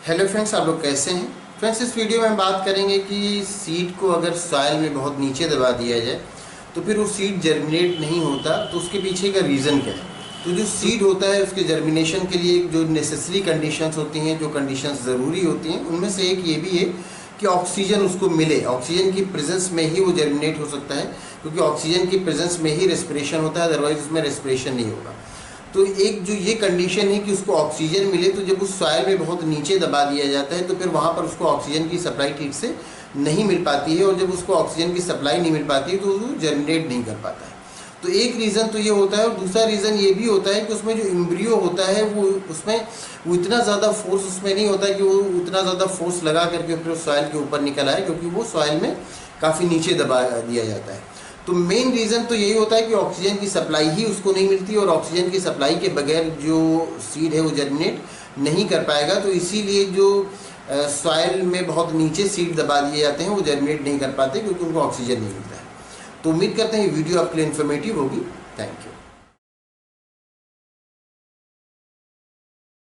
Hello friends, आप लोग कैसे हैं। फ्रेंड्स, इस वीडियो में हम बात करेंगे कि सीड को अगर सॉइल में बहुत नीचे दबा दिया जाए तो फिर वो सीड जर्मिनेट नहीं होता, तो उसके पीछे का रीज़न क्या है। तो जो सीड होता है उसके जर्मिनेशन के लिए जो नेसेसरी कंडीशंस होती हैं, जो कंडीशंस ज़रूरी होती हैं, उनमें से एक ये भी है कि ऑक्सीजन उसको मिले। ऑक्सीजन की प्रेजेंस में ही वो जर्मिनेट हो सकता है, क्योंकि ऑक्सीजन की प्रेजेंस में ही रेस्पिरेशन होता है, अदरवाइज उसमें रेस्पिरेशन नहीं होगा। तो एक जो ये कंडीशन है कि उसको ऑक्सीजन मिले, तो जब उस सॉइल में बहुत नीचे दबा दिया जाता है तो फिर वहाँ पर उसको ऑक्सीजन की सप्लाई ठीक से नहीं मिल पाती है, और जब उसको ऑक्सीजन की सप्लाई नहीं मिल पाती है तो वो जर्मिनेट नहीं कर पाता है। तो एक रीज़न तो ये होता है, और दूसरा रीज़न ये भी होता है कि उसमें जो एम्ब्रियो होता है वो इतना ज़्यादा फोर्स उसमें नहीं होता है कि वो उतना ज़्यादा फोर्स लगा करके फिर सॉइल के ऊपर निकल आए, क्योंकि वो सॉइल में काफ़ी नीचे दबा दिया जाता है। तो मेन रीज़न तो यही होता है कि ऑक्सीजन की सप्लाई ही उसको नहीं मिलती, और ऑक्सीजन की सप्लाई के बगैर जो सीड है वो जर्मिनेट नहीं कर पाएगा। तो इसीलिए जो सॉइल में बहुत नीचे सीड दबा दिए जाते हैं वो जर्मिनेट नहीं कर पाते, क्योंकि उनको ऑक्सीजन नहीं मिलता है। तो उम्मीद करते हैं ये वीडियो आपके लिए इन्फॉर्मेटिव होगी। Thank you.